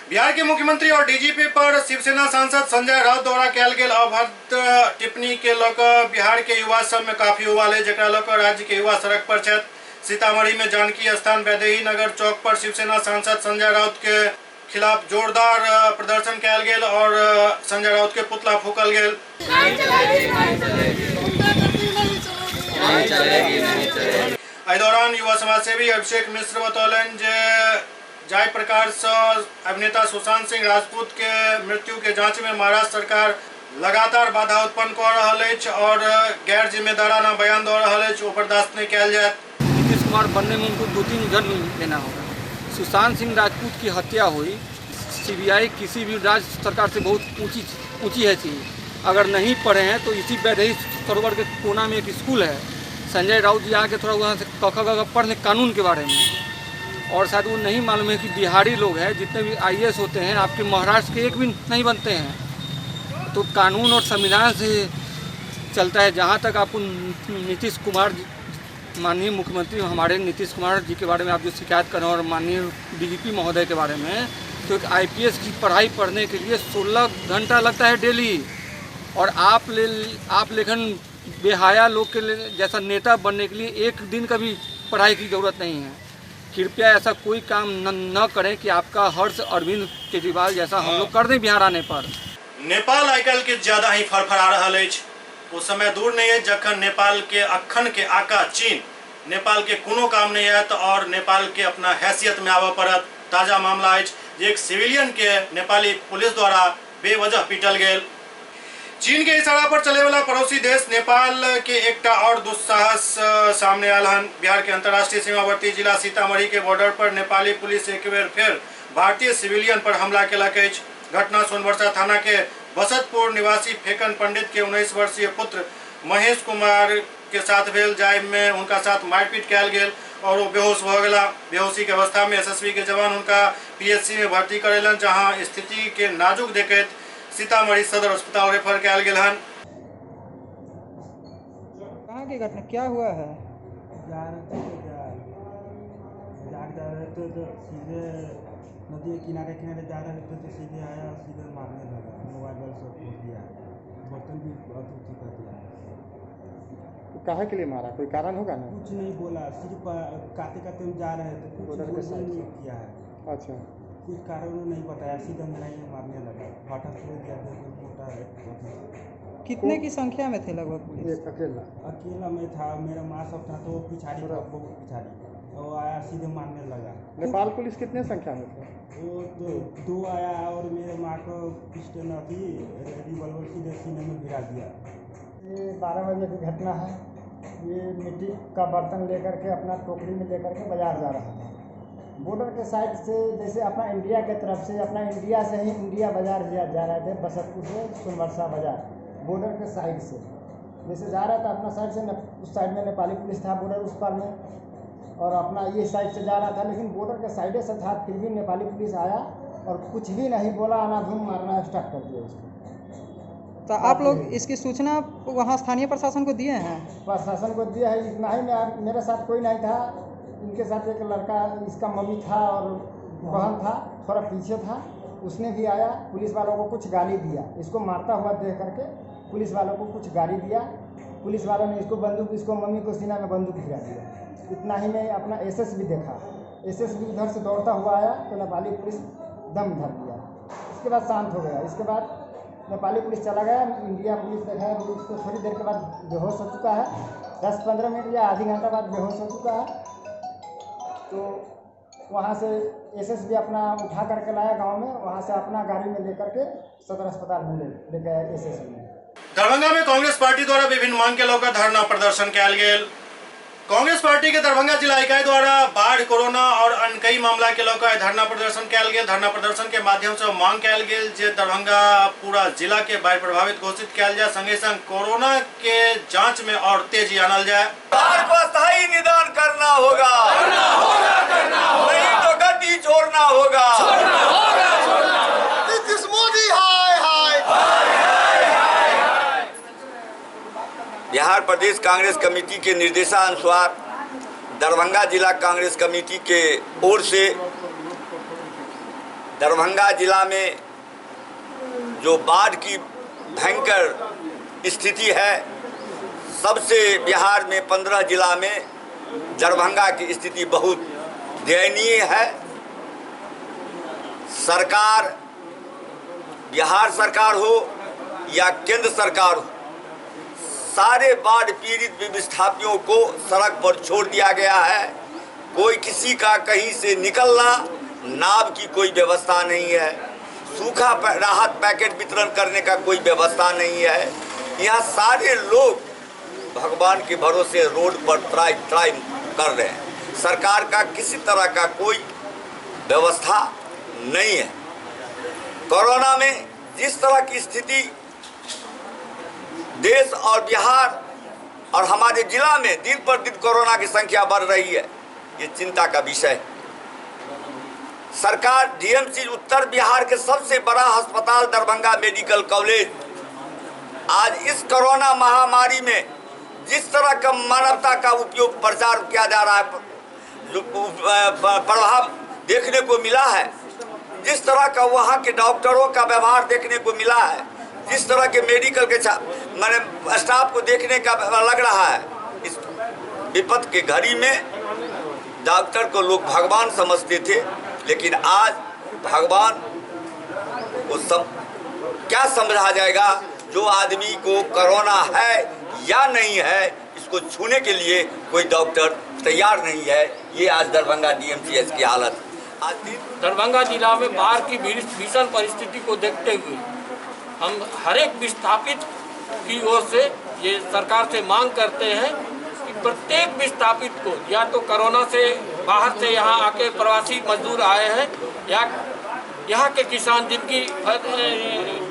बिहार के मुख्यमंत्री और डीजीपी पर शिवसेना सांसद संजय राउत द्वारा कयल गेल अभद्र टिप्पणी के लेकर बिहार के युवा सब में काफी उबाल है, जेकरा लेकर राज्य के युवा सड़क पर छथि। सीतामढ़ी में जानकी स्थान वैदेही नगर चौक पर शिवसेना सांसद संजय राउत के खिलाफ जोरदार प्रदर्शन कयल गेल और संजय राउत के पुतला फूकल गेल। एहि दौरान युवा समाज सेवी अभिषेक मिश्र बतौलन जे जाय प्रकार से अभिनेता सुशांत सिंह राजपूत के मृत्यु के जांच में महाराष्ट्र सरकार लगातार बाधा उत्पन्न कर रहा है और गैर जिम्मेदाराना बयान दे रहा है, वो बर्दाश्त नहीं किया जाए। नीतीश कुमार बनने में उनको 2-3 जन्म लेना होगा। सुशांत सिंह राजपूत की हत्या हुई, सीबीआई किसी भी राज्य सरकार से बहुत ऊंची है चीज। अगर नहीं पढ़े हैं तो इसी वैदेही सरोवर के कोना में एक स्कूल है, संजय राउत जी आके थोड़ा वहाँ से क पढ़ लें कानून के बारे में। और शायद वो नहीं मालूम है कि बिहारी लोग हैं, जितने भी IAS होते हैं आपके महाराष्ट्र के एक भी नहीं बनते हैं। तो कानून और संविधान से चलता है। जहाँ तक आपको नीतीश कुमार माननीय मुख्यमंत्री हमारे नीतीश कुमार जी के बारे में आप जो शिकायत कर रहे हैं और माननीय डीजीपी महोदय के बारे में, तो एक आईपीएस की पढ़ाई पढ़ने के लिए 16 घंटा लगता है डेली, और आप लेखन बेहाया लोग के लिए जैसा नेता बनने के लिए एक दिन का भी पढ़ाई की ज़रूरत नहीं है। कृपया ऐसा कोई काम न करें कि आपका हर्ष अरविंद केजरीवाल जैसा हम लोग कर दें बिहार आने पर। नेपाल आइकाल के ज्यादा ही फरफरा रहल अछि। वो समय दूर नहीं है जखन नेपाल के अखन के आका चीन नेपाल के कोनो काम नहीं है और नेपाल के अपना हैसियत में आवा पड़त। ताजा मामला अछि एक सिविलियन के नेपाली पुलिस द्वारा बेवजह पीटल गेल। चीन के इशारा पर चले वाला पड़ोसी देश नेपाल के एकटा और दुस्साहस सामने आयल हन। बिहार के अंतर्राष्ट्रीय सीमावर्ती जिला सीतामढ़ी के बॉर्डर पर नेपाली पुलिस एक बेर फिर भारतीय सिविलियन पर हमला केलक अछि। घटना सोनवर्षा थाना के बसतपुर निवासी फेकन पंडित के 19 वर्षीय पुत्र महेश कुमार के साथ भेल, जाय में उनका साथ मारपीट कैल गेल और वो बेहोश हो गया। बेहोशी के अवस्था में एसएसबी के जवान उनका पीएचसी में भर्ती करेलन, जहां स्थिति के नाजुक देखैत सीतामढ़ी सदर अस्पताल रेफर कैल गेल हन। कहाँ की घटना क्या हुआ है? सीधे नदी के किनारे जा रहे थे तो सीधे आया, सीधे मारने लगा, मोबाइल सब फोड़ दिया, बर्तन भी अधूची कर दिया। कहाँ के लिए मारा, कोई कारण होगा ना? कुछ नहीं बोला, सिर्फ काते काते हम जा रहे थे, कुछ नहीं किया है। अच्छा, कुछ कारण नहीं बताया, सीधा मेरा ये मारने लगा, फाटा छोड़ दिया, मोटा है। कितने की संख्या में थे लगभग पुलिस? अकेला में था, मेरा माँ सब था तो पिछाड़ी था, बहुत पिछाड़ी, वो आया सीधे मारने लगा। नेपाल पुलिस कितने संख्या में थे? वो दो आया और मेरे माँ को पिस्टल थी, रिवॉल्वर सीधे सीने में गिरा दिया। ये 12 बजे की घटना है। ये मिट्टी का बर्तन लेकर के अपना टोकरी में लेकर के बाजार जा रहा था। बॉर्डर के साइड से, जैसे अपना इंडिया के तरफ से, अपना इंडिया से ही इंडिया बाजार जा रहे थे, बसतपुर से सोनवर्षा बाजार, बॉर्डर के साइड से जैसे जा रहा था अपना साइड से, उस साइड में नेपाली पुलिस था बॉर्डर उस पार में, और अपना ये साइड से जा रहा था, लेकिन बॉर्डर के साइडे से था, फिर भी नेपाली पुलिस आया और कुछ भी नहीं बोला, अनाधुन मारना स्टार्ट कर दिया उसको। तो आप लोग इसकी सूचना वहाँ स्थानीय प्रशासन को दिए हैं? प्रशासन को दिया है, इतना ही में मेरे साथ कोई नहीं था, इनके साथ एक लड़का, इसका मम्मी था और बहन था, थोड़ा पीछे था, उसने भी आया, पुलिस वालों को कुछ गाली दिया, इसको मारता हुआ देख करके पुलिस वालों को कुछ गाली दिया, पुलिस वालों ने इसको बंदूक, इसको मम्मी को सीना में बंदूक गिरा दिया। इतना ही में अपना एसएसबी देखा, एसएसबी उधर से दौड़ता हुआ आया तो नेपाली पुलिस दम धर दिया, इसके बाद शांत हो गया। इसके बाद नेपाली पुलिस चला गया, इंडिया पुलिस देखा है, उसको थोड़ी देर के बाद बेहोश हो चुका है, 10-15 मिनट या आधी घंटा बाद बेहोश हो चुका है। तो वहाँ से एसएसबी अपना उठा करके लाया गांव में, वहाँ से अपना गाड़ी में लेकर के सदर अस्पताल में ले गया एसएसबी। दरभंगा में कांग्रेस पार्टी द्वारा विभिन्न मांग के लौकर धरना प्रदर्शन कैल गेल। कांग्रेस पार्टी के दरभंगा जिला इकाई द्वारा बाढ़, कोरोना और अन्य कई मामला के लौकर धरना प्रदर्शन कैल गेल। धरना प्रदर्शन के माध्यम से मांग कैल गेल जे दरभंगा पूरा जिला के बाढ़ प्रभावित घोषित कैल जाए, संगे संग कोरोना के जांच में और तेजी आनल जाए। बाढ़ को स्थायी निदान करना होगा, नहीं तो गद्दी छोड़ना होगा। मोदी हाय बिहार प्रदेश कांग्रेस कमेटी के निर्देशानुसार दरभंगा जिला कांग्रेस कमेटी के ओर से दरभंगा जिला में जो बाढ़ की भयंकर स्थिति है, सबसे बिहार में 15 जिला में दरभंगा की स्थिति बहुत दयनीय है। सरकार, बिहार सरकार हो या केंद्र सरकार हो, सारे बाढ़ पीड़ित विस्थापियों को सड़क पर छोड़ दिया गया है। कोई किसी का कहीं से निकलना, नाव की कोई व्यवस्था नहीं है, सूखा राहत पैकेट वितरण करने का कोई व्यवस्था नहीं है। यहाँ सारे लोग भगवान के भरोसे रोड पर ट्राई कर रहे हैं। सरकार का किसी तरह का कोई व्यवस्था नहीं है। कोरोना में जिस तरह की स्थिति देश और बिहार और हमारे जिला में दिन पर दिन कोरोना की संख्या बढ़ रही है, ये चिंता का विषय है। सरकार डीएमसी उत्तर बिहार के सबसे बड़ा अस्पताल दरभंगा मेडिकल कॉलेज आज इस कोरोना महामारी में जिस तरह का मानवता का उपयोग प्रचार किया जा रहा है, प्रभाव देखने को मिला है, जिस तरह का वहाँ के डॉक्टरों का व्यवहार देखने को मिला है, जिस तरह के मेडिकल के माने स्टाफ को देखने का लग रहा है, इस विपद के घड़ी में डॉक्टर को लोग भगवान समझते थे, लेकिन आज भगवान को क्या समझा जाएगा। जो आदमी को कोरोना है या नहीं है, इसको छूने के लिए कोई डॉक्टर तैयार नहीं है। ये आज दरभंगा डीएमसीएच की हालत। आज दरभंगा जिला में बाढ़ की भीषण परिस्थिति को देखते हुए हम हर एक विस्थापित की ओर से ये सरकार से मांग करते हैं कि प्रत्येक विस्थापित को या तो कोरोना से बाहर से यहाँ आके प्रवासी मजदूर आए हैं या यहाँ के किसान जिनकी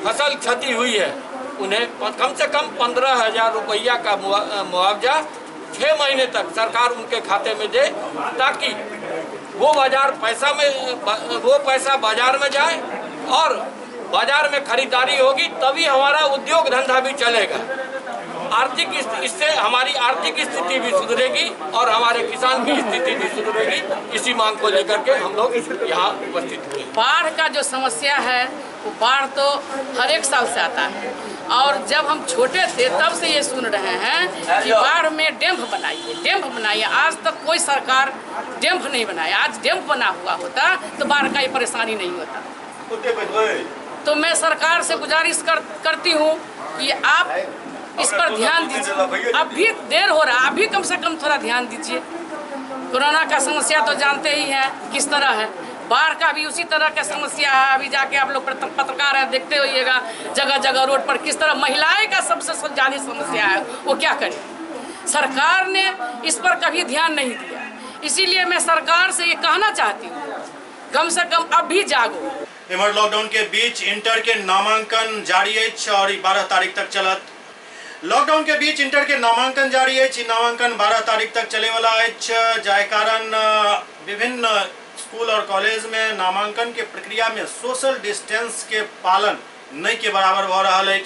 फसल क्षति हुई है, उन्हें कम से कम 15,000 रुपया का मुआवजा 6 महीने तक सरकार उनके खाते में दे, ताकि वो पैसा बाजार में जाए और बाजार में खरीदारी होगी, तभी हमारा उद्योग धंधा भी चलेगा। इससे हमारी आर्थिक स्थिति भी सुधरेगी और हमारे किसान की स्थिति भी सुधरेगी। इसी मांग को लेकर के हम लोग यहाँ उपस्थित हुए। बाढ़ का जो समस्या है, वो बाढ़ तो हर एक साल से आता है, और जब हम छोटे थे तब से ये सुन रहे हैं कि बाढ़ में डैम्प बनाइए। आज तक कोई सरकार डैम्प नहीं बनाया। आज डैम्प बना हुआ होता तो बाढ़ का ये परेशानी नहीं होता। तो मैं सरकार से गुजारिश करती हूँ कि आप इस पर ध्यान दीजिए। अभी देर हो रहा है, अभी कम से कम थोड़ा ध्यान दीजिए। कोरोना का समस्या तो जानते ही हैं किस तरह है, बाढ़ का भी उसी तरह का समस्या है। अभी जाके आप लोग पत्रकार हैं, देखते होइएगा जगह जगह रोड पर किस तरह महिलाएं का सबसे ज्यादा समस्या है। वो क्या करे, सरकार ने इस पर कभी ध्यान नहीं दिया। इसीलिए मैं सरकार से ये कहना चाहती हूँ, कम से कम अब भी जागो। इमहर लॉकडाउन के बीच इंटर के नामांकन जारी है और 12 तारीख तक चलत। लॉकडाउन के बीच इंटर के नामांकन जारी है। नामांकन 12 तारीख तक चले वाला है, जाय कारण विभिन्न स्कूल और कॉलेज में नामांकन के प्रक्रिया में सोशल डिस्टेंस के पालन नहीं के बराबर हो रहा है।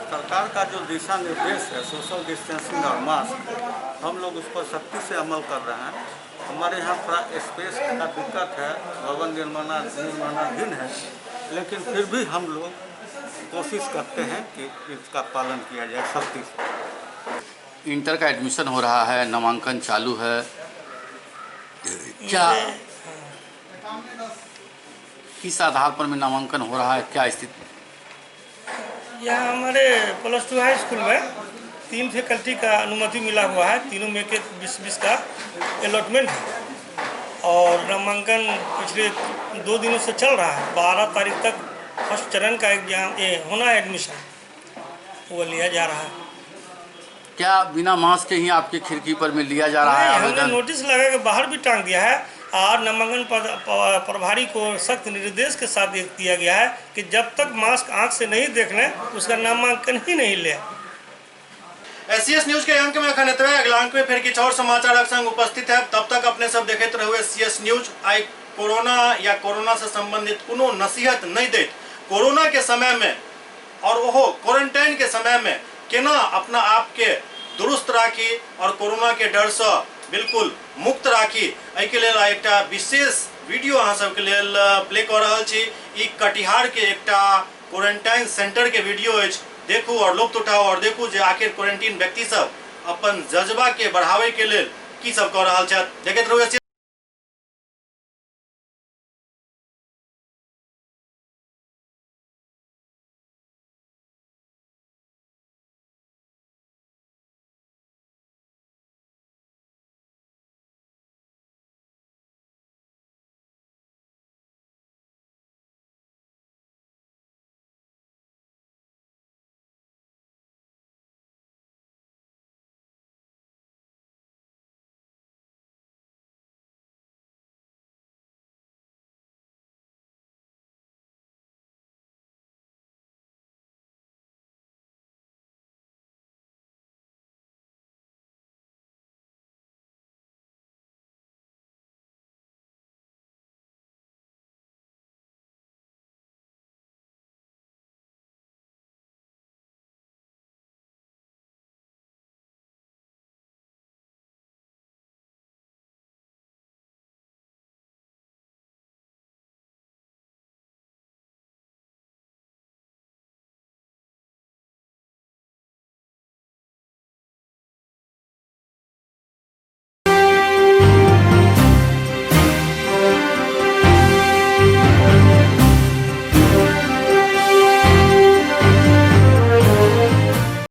सरकार का जो दिशा निर्देश है सोशल डिस्टेंसिंग और मास्क, हम लोग उस पर सख्ती से अमल कर रहे हैं। हमारे यहाँ थोड़ा स्पेस का दिक्कत है, भवन निर्माणाधीन है, लेकिन फिर भी हम लोग कोशिश करते हैं कि इसका पालन किया जाए सख्ती से। इंटर का एडमिशन हो रहा है, नामांकन चालू है, क्या किस आधार पर में नामांकन हो रहा है, क्या स्थिति? यहाँ हमारे +2 हाई स्कूल में 3 फैकल्टी का अनुमति मिला हुआ है, तीनों में के 20-20 का अलॉटमेंट है और नामांकन पिछले 2 दिनों से चल रहा है। 12 तारीख तक फर्स्ट चरण का एग्जाम होना है, एडमिशन वो लिया जा रहा है। क्या बिना मास्क के ही आपकी खिड़की पर में लिया जा रहा है? हमने नोटिस लगा के बाहर भी टांग दिया है और नामांकन प्रभारी को सख्त निर्देश के साथ दिया गया है कि जब तक मास्क आंख से नहीं देख लें उसका नामांकन ही नहीं ले। एससीएस न्यूज के अंक में अखन इतने, अगला अंक में फिर किछ और समाचार संग उपस्थित है। तब तक अपने सब देखते रहो एससीएस न्यूज। आई कोरोना या कोरोना से संबंधित कोनो नसीहत नहीं दे। कोरोना के समय में और ओहो क्वारंटाइन के समय में केना अपना आप के दुरुस्त राखी और कोरोना के डर से बिल्कुल मुक्त राखी, एहिके लेल एकटा विशेष वीडियो अहाँ सबके लेल प्ले कर रहल छी। ई कटिहार के एकटा क्वारंटाइन सेंटर के वीडियो अछि। देखू और लुत्फ उठाओ और देखू जे आखिर क्वारंटीन व्यक्ति सब अपन जज्बा के बढ़ावे के लेल की सब कर रहल छथि। देखैत रहू।